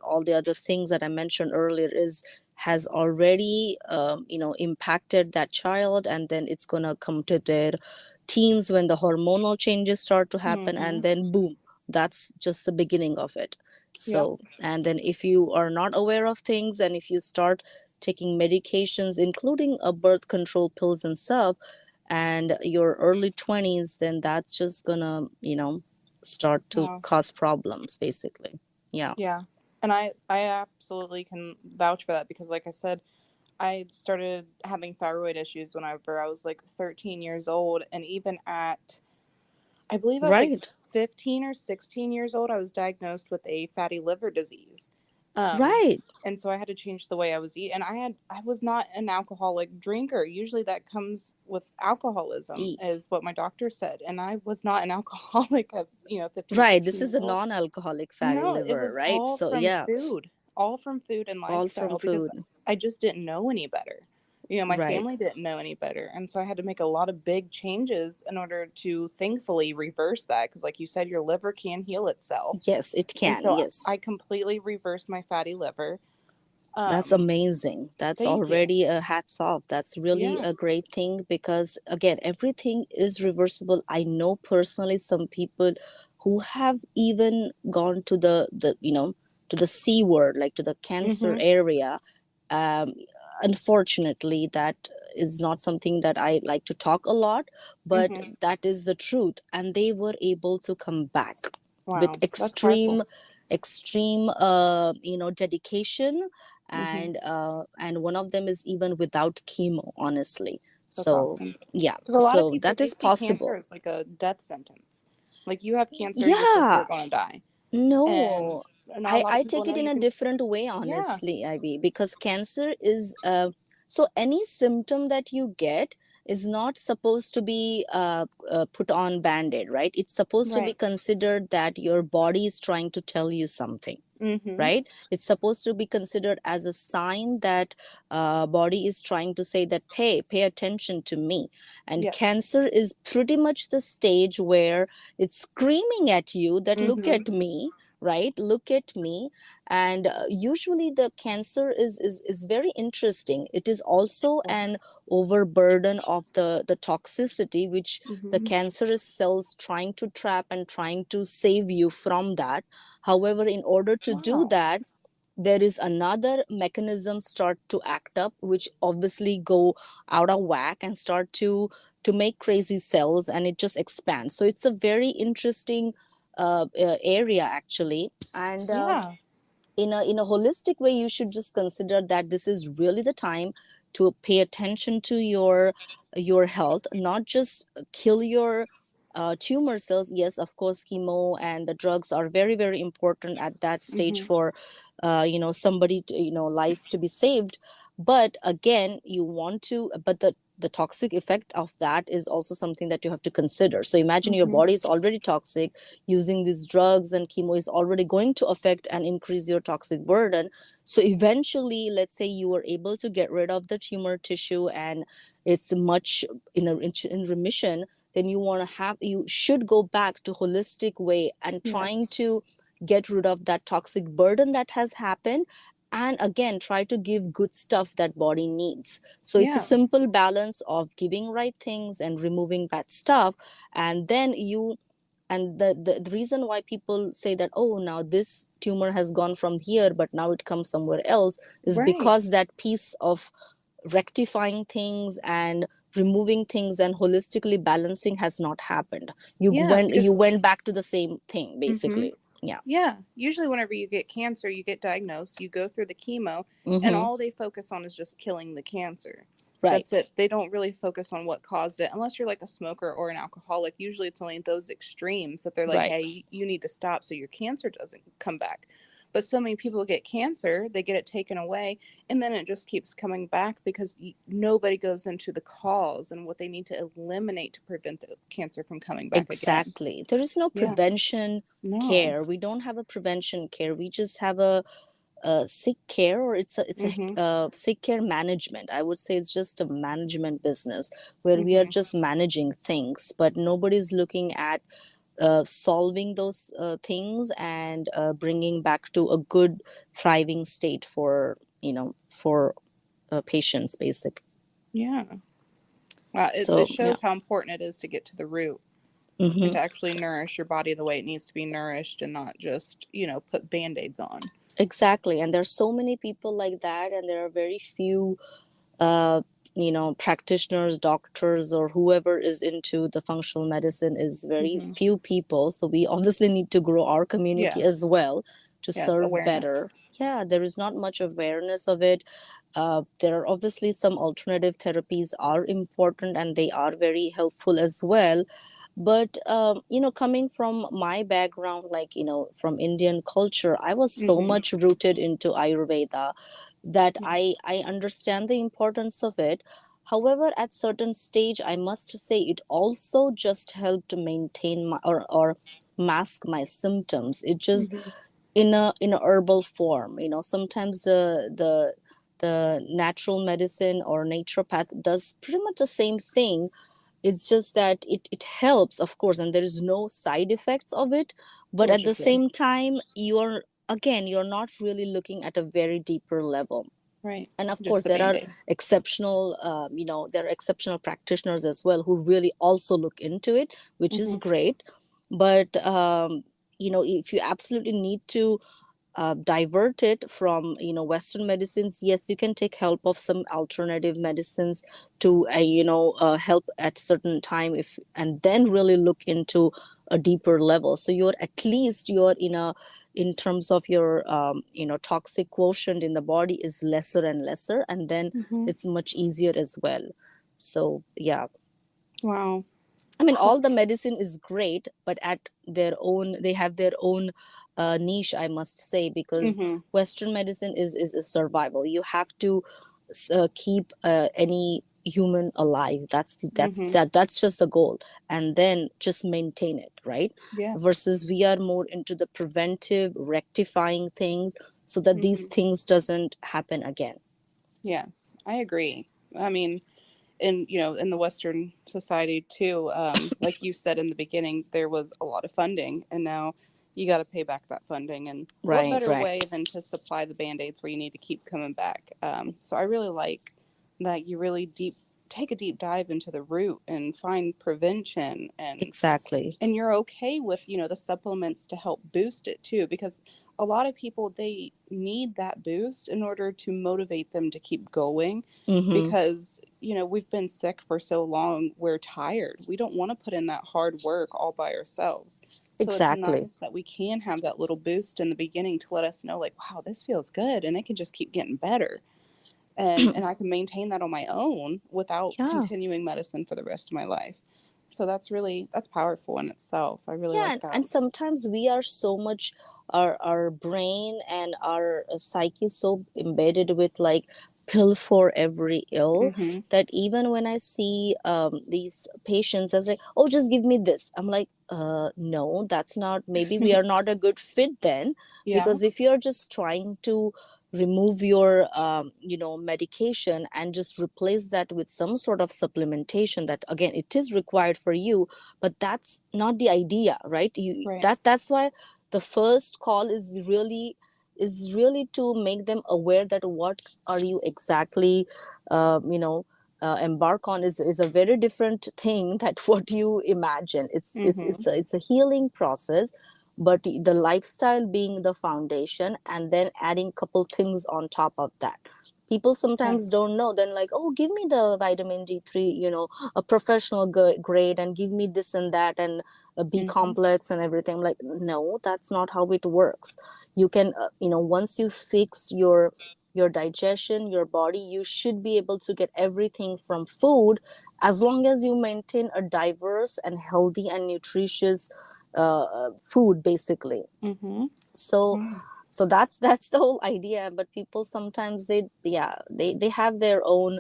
all the other things that I mentioned earlier is has already impacted that child, and then it's gonna come to their teens when the hormonal changes start to happen, and Mhm. then boom, that's just the beginning of it. Yep. So, and then if you are not aware of things, and if you start taking medications, including a birth control pills and stuff, and your early 20s, then that's just gonna, start to Wow. cause problems, basically. Yeah. Yeah. And I absolutely can vouch for that because like I said, I started having thyroid issues whenever I was like 13 years old, and even at I believe I was like Right. 15 or 16 years old, I was diagnosed with a fatty liver disease. Um, Right. and so I had to change the way I was eating. And I was not an alcoholic drinker. Usually that comes with alcoholism, E- is what my doctor said. And I was not an alcoholic at, 15, right, 16 this is years a old. non-alcoholic fatty No, it liver, was right? So yeah, all from food and all from lifestyle because food. I just didn't know any better. My Right. family didn't know any better. And so I had to make a lot of big changes in order to thankfully reverse that. Because, like you said, your liver can heal itself. Yes, it And can. so I Yes. completely reversed my fatty liver. That's Um, amazing. That's Thank you. already a hats off. That's really Yeah. a great thing because, again, everything is reversible. I know personally some people who have even gone to to the C word, like to the cancer Mm-hmm. area. Um, Unfortunately, that is not something that I like to talk a lot, but Mm-hmm. that is the truth. And they were able to come back with Wow. That's powerful. extreme dedication, Mm-hmm. and one of them is even without chemo, honestly. That's So awesome. yeah, Because a lot of so people, that they is see cancer possible. as like a death sentence. Like you have cancer, you're for sure Yeah. going to die. And No, not a lot of I people take know it in you a can. different way, Yeah. honestly, Ivy, because cancer is so any symptom that you get is not supposed to be put on band-aid, right? It's supposed to be Right. considered that your body is trying to tell you something, Mm-hmm. right? It's supposed to be considered as a sign that body is trying to say that, hey, pay attention to me. And Yes. cancer is pretty much the stage where it's screaming at you that look Mm-hmm. at me, right? Look at me. And usually the cancer is very interesting. It is also an overburden of the toxicity which the Mm-hmm. cancerous cells trying to trap and trying to save you from that. However, in order to do Wow. that, there is another mechanism start to act up, which obviously go out of whack and start to make crazy cells, and it just expands. So it's a very interesting area, actually. And Yeah. in a holistic way, you should just consider that this is really the time to pay attention to your health, not just kill your tumor cells. Yes, of course, chemo and the drugs are very, very important at that stage Mm-hmm. for somebody to, lives to be saved. But again, you want to, but the toxic effect of that is also something that you have to consider. So imagine your Mm-hmm. body is already toxic, using these drugs and chemo is already going to affect and increase your toxic burden. So eventually, let's say you were able to get rid of the tumor tissue and it's much in remission, then you should go back to holistic way and trying Yes. to get rid of that toxic burden that has happened, and again try to give good stuff that body needs. So it's a Yeah. simple balance of giving right things and removing bad stuff. And then you and the reason why people say that, oh, now this tumor has gone from here but now it comes somewhere else, is Right. because that piece of rectifying things and removing things and holistically balancing has not happened. you Yeah. went you Because. went back to the same thing, Mm-hmm. basically. Yeah. Yeah. Usually, whenever you get cancer, you get diagnosed, you go through the chemo, and Mm-hmm. all they focus on is just killing the cancer. Right. That's it. They don't really focus on what caused it, unless you're like a smoker or an alcoholic. Usually, it's only those extremes that they're like, Right. hey, you need to stop so your cancer doesn't come back. But so many people get cancer, they get it taken away, and then it just keeps coming back because nobody goes into the cause and what they need to eliminate to prevent the cancer from coming back again. Exactly. There is no Yeah. prevention No. care. We don't have a prevention care. We just have a sick care, or it's a Mhm. sick care management. I would say it's just a management business where we are Mhm. just managing things, but nobody's looking at solving those things and bringing back to a good thriving state for for patients basic. Yeah. Wow, it So yeah. shows how important it is to get to the root and Hmm. to actually nourish your body the way it needs to be nourished and not just, put band-aids on. Exactly, and there's so many people like that, and there are very few uh, practitioners, doctors, or whoever is into the functional medicine is very Mhm. few people. So we obviously need to grow our community Yes. as well to Yes, serve better. awareness. Yeah, there is not much awareness of it. There are obviously some alternative therapies are important and they are very helpful as well. But coming from my background, like from Indian culture, I was so Mhm. much rooted into Ayurveda that Yeah. I understand the importance of it. However, at certain stage, I must say it also just helped to maintain my or mask my symptoms. It just Mhm. in a herbal form. Sometimes the natural medicine or naturopath does pretty much the same thing. It's just that it helps, of course, and there is no side effects of it, but at Which the is good. same time you're not really looking at a very deeper level. Right. And of Just course the there are band-aid. exceptional there are exceptional practitioners as well who really also look into it, which is Mhm. great. But if you absolutely need to divert it from Western medicines, yes, you can take help of some alternative medicines to help at certain time, if and then really look into a deeper level. So you're at least you're in terms of your toxic quotient in the body is lesser and lesser, and then Mhm. it's much easier as well. So yeah, Wow. I mean, all the medicine is great, but at their own, they have their own niche, I must say, because Mhm. Western medicine is a survival. You have to keep any human alive. Mhm. That's just the goal, and then just maintain it, right? Yes. Versus we are more into the preventive, rectifying things so that these Mhm. things doesn't happen again. Yes, I agree. I mean, in the Western society too, like you said in the beginning, there was a lot of funding, and now you got to pay back that funding. And what Right, better right. way than to supply the band-aids where you need to keep coming back? So I really like that you really take a deep dive into the root and find prevention, Exactly. and you're okay with the supplements to help boost it too, because a lot of people, they need that boost in order to motivate them to keep going, Mm-hmm. because we've been sick for so long, we're tired, we don't want to put in that hard work all by ourselves. So it's Exactly. nice that we can have that little boost in the beginning to let us know, like, wow, this feels good and it can just keep getting better, and I can maintain that on my own without Yeah. continuing medicine for the rest of my life. So that's powerful in itself. I really Yeah, like that. and sometimes we are so much our brain and our psyche is so embedded with like pill for every ill Mhm. that even when I see these patients, I was like, oh, just give me this. I'm like, no, that's not. Maybe we are not a good fit then, Yeah. because if you're just trying to remove your medication and just replace that with some sort of supplementation that again it is required for you, but that's not the idea, right? Right. That's why the first call is really to make them aware that what are you exactly embark on is a very different thing that what you imagine. Mhm. It's a healing process, but the lifestyle being the foundation and then adding couple things on top of that. People sometimes Yes. don't know, then like, oh, give me the vitamin D3, a professional grade, and give me this and that and a B Mhm. complex and everything. I'm like, no, that's not how it works. You can once you fix your digestion, your body, you should be able to get everything from food, as long as you maintain a diverse and healthy and nutritious food basically. Mhm. So Wow. that's the whole idea. But people sometimes they have their own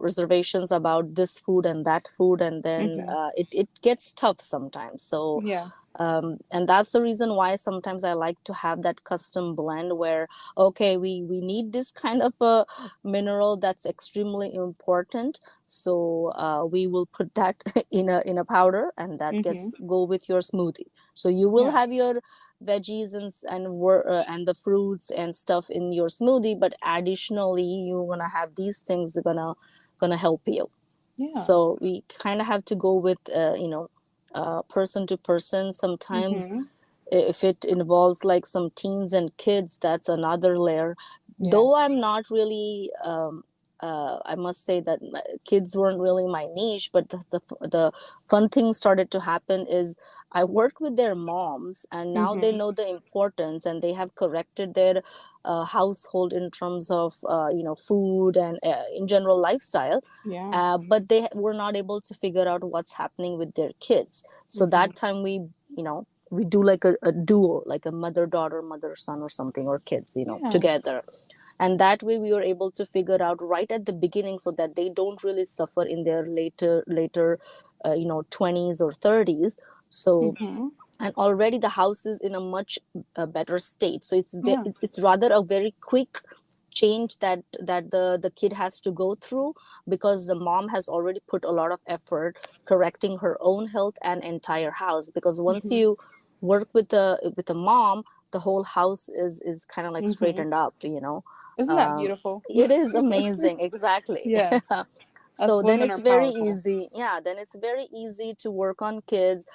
reservations about this food and that food, and then Mhm. it gets tough sometimes. So Yeah. And that's the reason why sometimes I like to have that custom blend where, okay, we need this kind of a mineral that's extremely important, so we will put that in a powder, and that Mm-hmm. gets go with your smoothie. So you will Yeah. have your veggies and the fruits and stuff in your smoothie, but additionally you're gonna have these things that gonna help you. Yeah. So we kind of have to go with person to person. Sometimes Mm-hmm. if it involves like some teens and kids, that's another layer. Though Yes. I'm not really I must say that kids weren't really my niche, but the fun thing started to happen is I work with their moms, and now they Mm-hmm. know the importance, and they have corrected their household in terms of food and in general lifestyle. Yeah. But they were not able to figure out what's happening with their kids. So Mm-hmm. that time we do like a duo, like a mother daughter, mother son, or something, or kids, Yeah. together. And that way we were able to figure out right at the beginning, so that they don't really suffer in their later 20s or 30s. So, Mm-hmm. and already the house is in a much better state, so Yeah. it's rather a very quick change that the kid has to go through, because the mom has already put a lot of effort correcting her own health and entire house. Because once Mm-hmm. you work with the mom, the whole house is kind of like Mm-hmm. straightened up, Isn't that um, beautiful? it is amazing, exactly. Yes. Us So then women it's are very powerful. easy, yeah, then it's very easy to work on kids.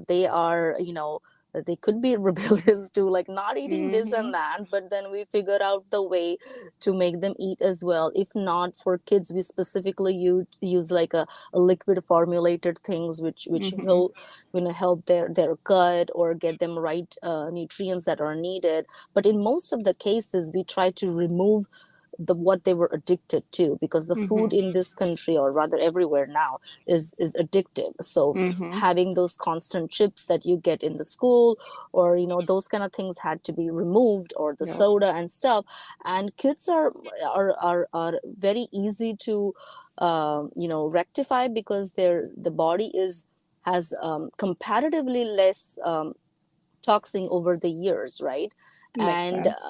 They are, they could be rebellious to like not eating this Mm-hmm. and that, but then we figure out the way to make them eat as well. If not, for kids we specifically use like a liquid formulated things which Mm-hmm. will help their gut, or get them right nutrients that are needed. But in most of the cases we try to remove the what they were addicted to, because the food Mm-hmm. in this country, or rather everywhere now, is addictive. So Mm-hmm. having those constant chips that you get in the school, or those kind of things had to be removed, or the Yep. soda and stuff. And kids are very easy to rectify, because the body is has comparatively less toxin over the years, right? Makes And sense.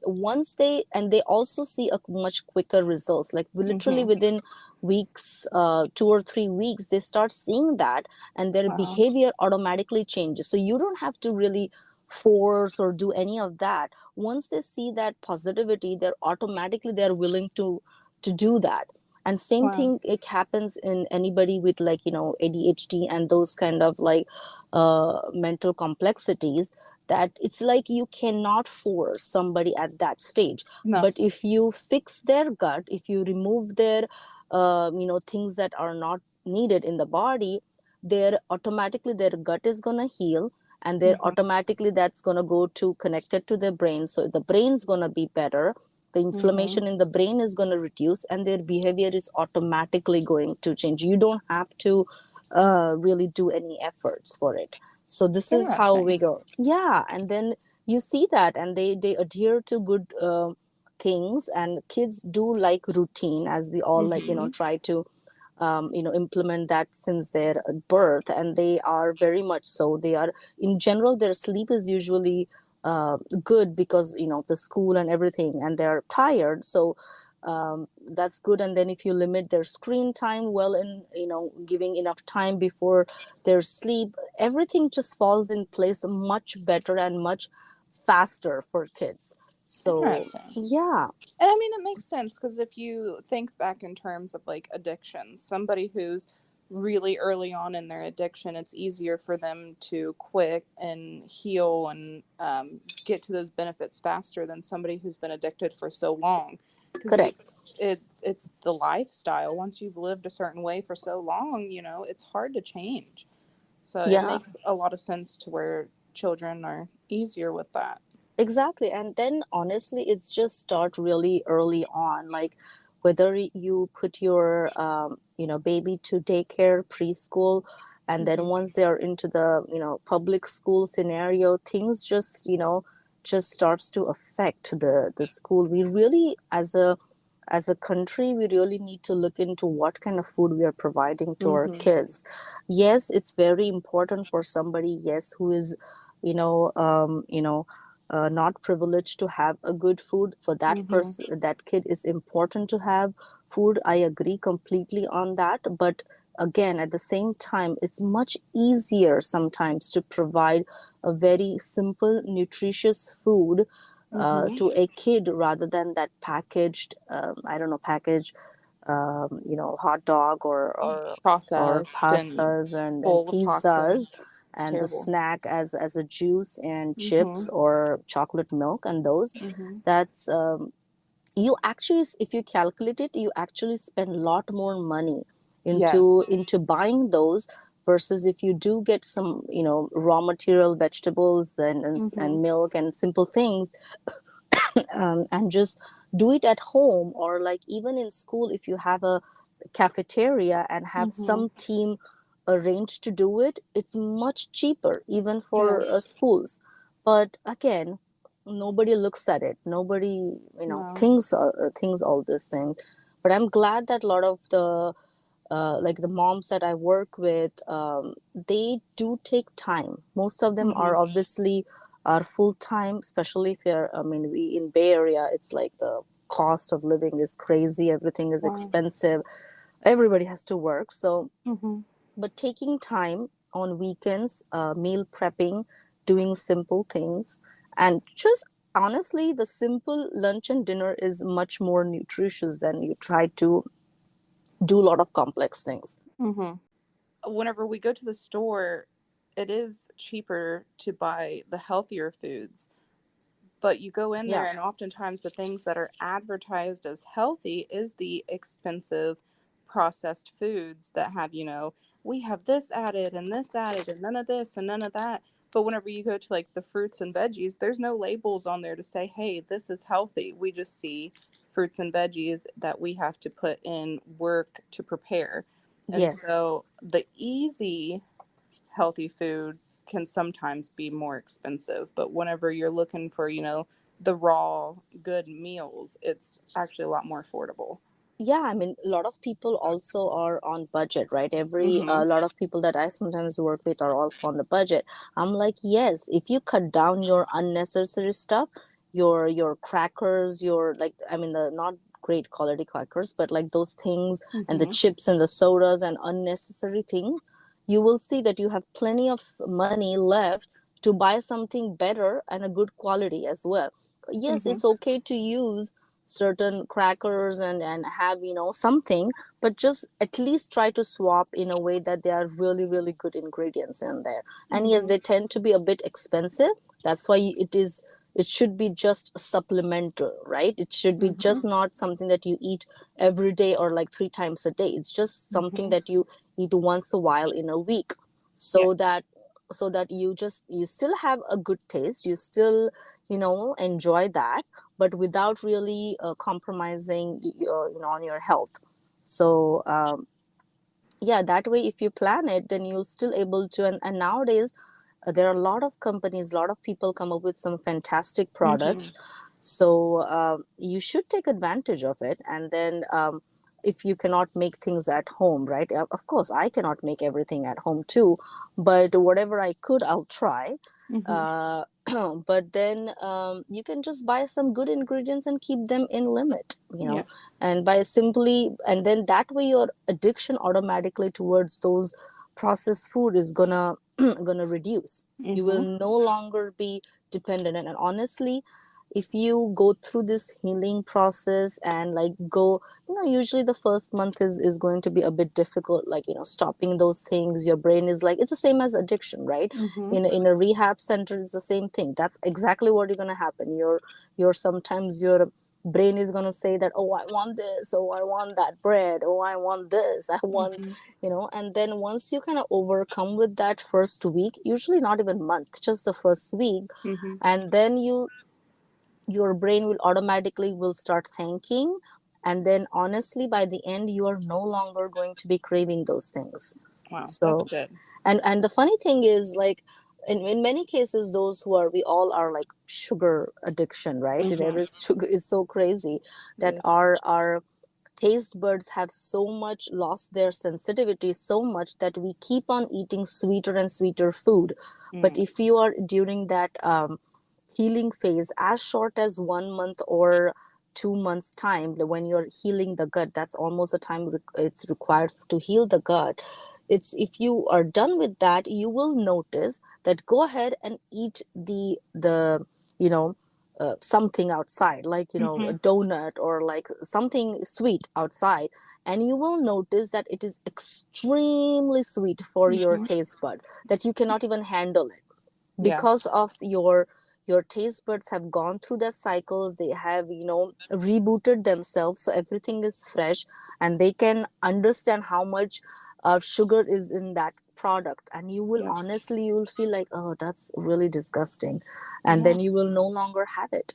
once they also see a much quicker results, like literally Mm-hmm. within weeks, 2 or 3 weeks they start seeing that, and their Wow. behavior automatically changes. So you don't have to really force or do any of that. Once they see that positivity, they're willing to do that. And same Wow. thing, it happens in anybody with like ADHD and those kind of like mental complexities, that it's like you cannot force somebody at that stage. No. But if you fix their gut, if you remove their things that are not needed in the body, their gut is going to heal, and they're Mm-hmm. automatically that's going to go to connected to their brain, so the brain's going to be better, the Mm-hmm. inflammation in the brain is going to reduce, and their behavior is automatically going to change. You don't have to really do any efforts for it. So this is how Interesting. we go. Yeah, and then you see that, and they adhere to good things. And kids do like routine, as we all like Mm-hmm. try to implement that since their birth, and they are very much so. They are, in general, their sleep is usually good, because the school and everything, and they're tired. So that's good. And then if you limit their screen time well, and giving enough time before their sleep, everything just falls in place much better and much faster for kids. So Interesting. yeah. And I mean, it makes sense because if you think back in terms of like addictions, somebody who's really early on in their addiction, it's easier for them to quit and heal and get to those benefits faster than somebody who's been addicted for so long. Because Correct. it's the lifestyle. Once you've lived a certain way for so long, it's hard to change. So it Yeah, makes a lot of sense to where children are easier with that. exactly. And then honestly, it's just start really early on, like whether you put your baby to daycare, preschool, and then Mm-hmm. once they're into the public school scenario, things just just starts to affect the school. We really, as as a country, we really need to look into what kind of food we are providing to our Mhm. kids. Yes, it's very important for somebody, yes, who is, you know, not privileged to have a good food. For that Mhm. person, that kid is important to have food. I agree completely on that. But again, at the same time, it's much easier sometimes to provide a very simple, nutritious food Mhm. to a kid rather than that packaged, I don't know, packaged, hot dog or Processed and pastas and full of pizzas, toxins. It's and the terrible. snack as a juice and chips Mhm. or chocolate milk and those. Mhm. That's you actually, if you calculate it, you actually spend a lot more money into Yes. buying those, versus if you do get some, raw material, vegetables and Mhm. milk and simple things, and just do it at home, or like even in school, if you have a cafeteria and have Mhm. some team arranged to do it, it's much cheaper even for Yes. schools. But again, nobody looks at it, nobody No. thinks all these things. But I'm glad that a lot of the like the moms that I work with, they do take time. Most of them are Mhm. obviously are full time, especially if you're. I mean, we in Bay Area, it's like the cost of living is crazy. Everything is Wow. expensive. Everybody has to work. So, Mhm. but taking time on weekends, meal prepping, doing simple things, and just honestly, the simple lunch and dinner is much more nutritious than you try to do a lot of complex things. Mhm. Whenever we go to the store, it is cheaper to buy the healthier foods. But you go in Yeah. there, and oftentimes the things that are advertised as healthy is the expensive processed foods that have, we have this added and none of this and none of that. But whenever you go to like the fruits and veggies, there's no labels on there to say, hey, this is healthy. We just see fruits and veggies that we have to put in work to prepare. And Yes. so the easy healthy food can sometimes be more expensive, but whenever you're looking for, the raw good meals, it's actually a lot more affordable. Yeah, I mean, a lot of people also are on budget, right? Every Mhm. a lot of people that I sometimes work with are also on the budget. I'm like, yes, if you cut down your unnecessary stuff, your crackers, your like, I mean, the not great quality crackers, but like those things and the Mhm. chips and the sodas and unnecessary things, you will see that you have plenty of money left to buy something better and a good quality as well. Yes, Mhm. it's okay to use certain crackers and have something, but just at least try to swap in a way that there are really really good ingredients in there. And yes, Mhm. they tend to be a bit expensive. That's why it should be just supplemental, right? It should be Mhm. just not something that you eat every day or like 3 times a day. It's just something Mhm. that you eat once a while in a week, Yeah. so that you still have a good taste, you still enjoy that, but without really compromising on your health. So yeah, that way if you plan it, then you'll still able to. And nowadays there are a lot of companies, a lot of people come up with some fantastic Mhm. products. So you should take advantage of it. And then if you cannot make things at home, right, of course I cannot make everything at home too, but whatever I could, I'll try. Mhm. uh, but then you can just buy some good ingredients and keep them in limit, Yes. and by simply, and then that way your addiction automatically towards those processed food is gonna reduce. You will Mhm. no longer be dependent. And honestly, if you go through this healing process and like go, usually the first month is going to be a bit difficult, like stopping those things. Your brain is like, it's the same as addiction, right? Mhm. In a rehab center, it's the same thing. That's exactly what is going to happen. Your sometimes your brain is going to say that, oh, I want this, oh, I want that bread, oh, I want this, I want, Mhm. and then once you kind of overcome with that first week, usually not even month, just the first week, Mhm. and then your brain will automatically will start thanking. And then honestly, by the end, you are no longer going to be craving those things. Wow, that's So, good. and the funny thing is, like, in many cases, those who are, we all are like sugar addiction, right? And it Mm-hmm. is sugar is so crazy that Yes. our taste buds have so much lost their sensitivity so much that we keep on eating sweeter and sweeter food. But Mm. if you are during that healing phase, as short as 1 month or 2 months time, when you're healing the gut, that's almost the time it's required to heal the gut. It's, if you are done with that, you will notice that go ahead and eat the you know something outside, like a Mm-hmm. donut or like something sweet outside, and you will notice that it is extremely sweet for your Mm-hmm. taste bud, that you cannot even handle it, Yeah. because of your taste buds have gone through that cycles. They have rebooted themselves, so everything is fresh, and they can understand how much sugar is in that product, and you will Yeah. honestly, you'll feel like, oh, that's really disgusting, and Yeah. then you will no longer have it.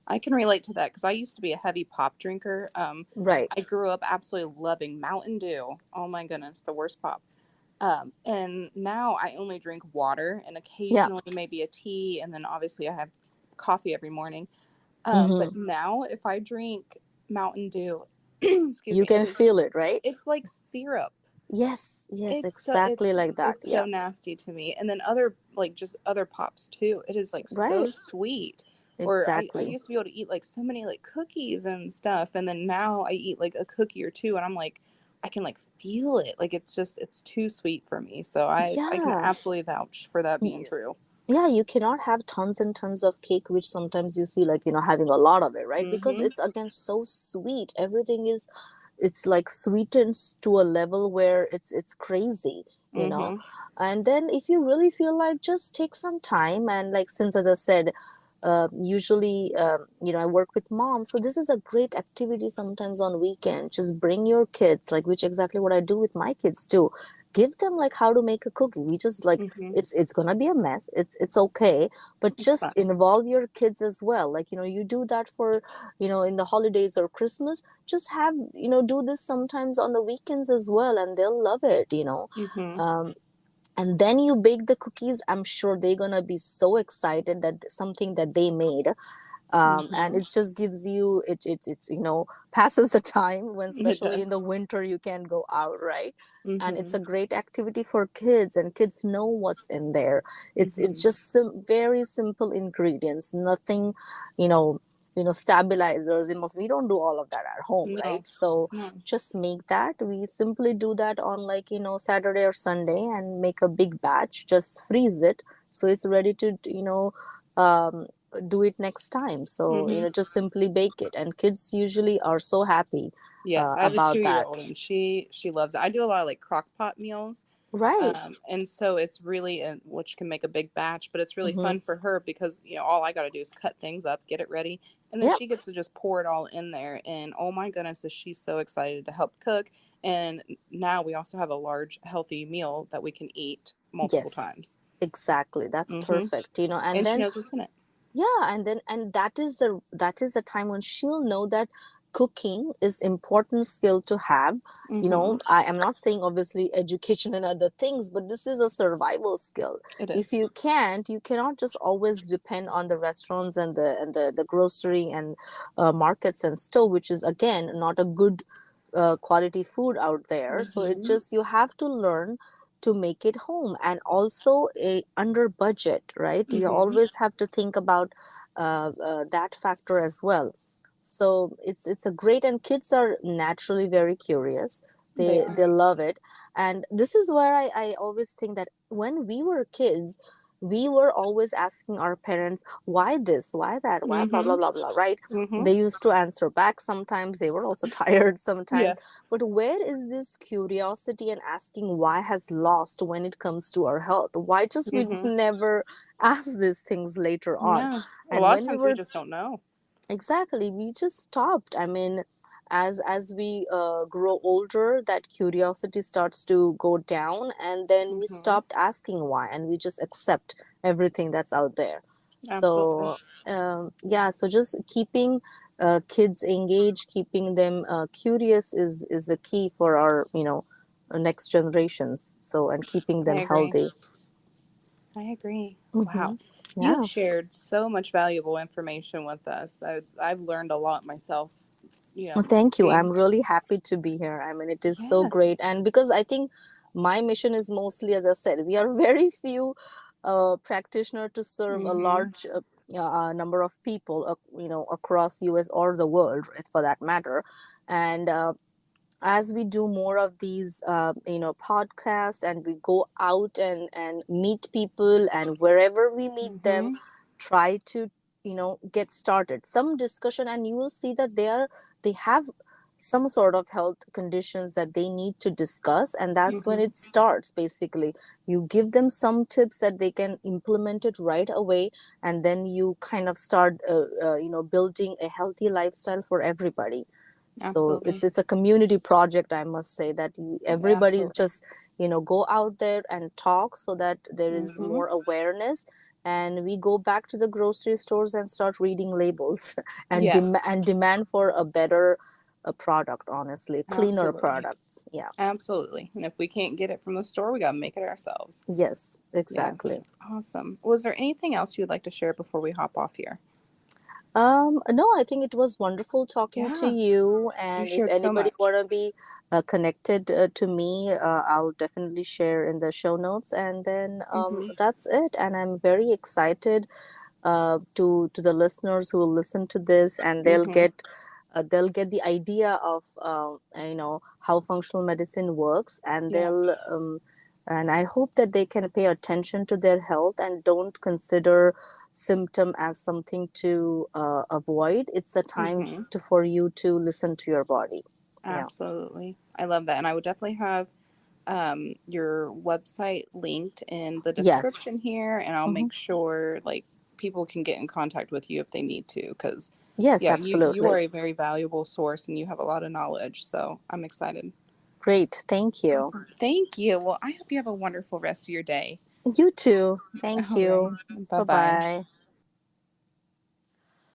I can relate to that because I used to be a heavy pop drinker. Right. I grew up absolutely loving Mountain Dew. Oh my goodness, the worst pop. And now I only drink water and Yeah. occasionally maybe a tea, and then obviously I have coffee every morning. But Hmm. now if I drink Mountain Dew, excuse You me, can feel it, right? it's like syrup. Yes, yes, It's so exactly like that. it's so Yeah. nasty to me. And then other like just other pops too. It is like so Right. sweet. Or I Exactly. used to be able to eat like so many like cookies and stuff, and then now I eat like a cookie or two and I'm like I can like feel it. Like it's just it's too sweet for me. So I can Yeah. absolutely vouch for that being true. Yeah, you cannot have tons and tons of cake, which sometimes you see like having a lot of it, right? Because Mhm. it's again so sweet. Everything is, it's like sweetened to a level where it's crazy, you know Mhm. and then if you really feel like, just take some time, and like, since, as I said, usually I work with moms, so this is a great activity sometimes on weekend. Just bring your kids, like, which exactly what I do with my kids too. Give them like how to make a cookie. We just like, Mhm. it's gonna be a mess, it's okay, but It's just fun. involve your kids as well. Like, you do that for, in the holidays or Christmas. Just have, do this sometimes on the weekends as well, and they'll love it. Mhm. um, and then you bake the cookies. I'm sure they're gonna be so excited that something that they made, and Mhm. it just gives you it's passes the time when, It especially in does. the winter, you can go out, right? And it's a Mhm. great activity for kids, and kids know what's in there. It's Mhm. just very simple ingredients, nothing, you know stabilizers. We don't do all of that at home, No. right? So No. just make that. We simply do that on, like, Saturday or Sunday, and make a big batch, just freeze it, so it's ready to um, do it next time. So Mhm. just simply bake it, and kids usually are so happy Yes, I have a about 2 year that. old and she loves it. I do a lot of like crock pot meals. Right. And so it's really, which can make a big batch, but it's really Mm-hmm. fun for her because, all I got to do is cut things up, get it ready, and then Yep. she gets to just pour it all in there. And oh my goodness, is she so excited to help cook. And now we also have a large, healthy meal that we can eat multiple Yes, times. exactly, that's Hmm. perfect. And And she then, knows what's in it. yeah, and that is the time when she'll know that cooking is important skill to have. Hmm. I am not saying obviously education and other things, but this is a survival skill. It If is. you cannot just always depend on the restaurants and the grocery and markets and store, which is again not a good quality food out there. So it Hmm. just, you have to learn to make it home, and also a under budget, right? You Hmm. always have to think about that factor as well. So it's a great, and kids are naturally very curious. They They are. love it. And this is where I always think that when we were kids, we were always asking our parents, why this, why that, why blah Hmm. blah blah blah, right? Hmm. They used to answer back. Sometimes they were also tired sometimes. Yes. But where is this curiosity and asking why has lost when it comes to our health? Why just we Hmm. never ask these things later on? Yeah. A And lot of when we times we were, just don't know. exactly, we just stopped. I mean, as we grow older, that curiosity starts to go down, and then we Hmm. stopped asking why, and we just accept everything that's out there. Absolutely. So yeah, so just keeping kids engaged, keeping them curious is a key for our next generations. So, and keeping I them agree. healthy. I agree. Hmm. Wow. You have Yeah. shared so much valuable information with us. I've learned a lot myself, Well, thank you. I'm being, really happy to be here. I mean, it is so yes. great. And because I think my mission is mostly, as I said, we are very few practitioner to serve a Mm-hmm. large number of people, across US or the world, for that matter. And as we do more of these podcasts, and we go out and meet people, and wherever we meet them, Mm-hmm. try to get started some discussion, and you will see that they have some sort of health conditions that they need to discuss, and that's when Mm-hmm. it starts. Basically, you give them some tips that they can implement it right away, and then you kind of start building a healthy lifestyle for everybody. So Absolutely. it's a community project, I must say, that everybody Absolutely. just go out there and talk, so that there is Mm-hmm. more awareness, and we go back to the grocery stores and start reading labels and Yes. demand for a better product, honestly, cleaner Absolutely. products. Yeah. Absolutely. And if we can't get it from the store, we got to make it ourselves. Yes, Yes. exactly. Awesome. Was there anything else you'd like to share before we hop off here? No, I think it was wonderful talking to Yeah. you. You And if shared so anybody much. want to be connected to me, I'll definitely share in the show notes. And then Mm-hmm. that's it. And I'm very excited to the listeners who will listen to this, and Mm-hmm. they'll get the idea of how functional medicine works, and Yes. and I hope that they can pay attention to their health and don't consider symptom as something to avoid. It's a time Mm-hmm. for you to listen to your body. Yeah. Absolutely. I love that. And I would definitely have your website linked in the Yes. description here. And I'll Hmm. make sure like people can get in contact with you if they need to. Because, Yes, yeah, you are absolutely. a very valuable source and you have a lot of knowledge. So I'm excited. Great. Thank you. Awesome. Thank you. Well, I hope you have a wonderful rest of your day. You too. Thank All right. you. Bye Bye bye. bye.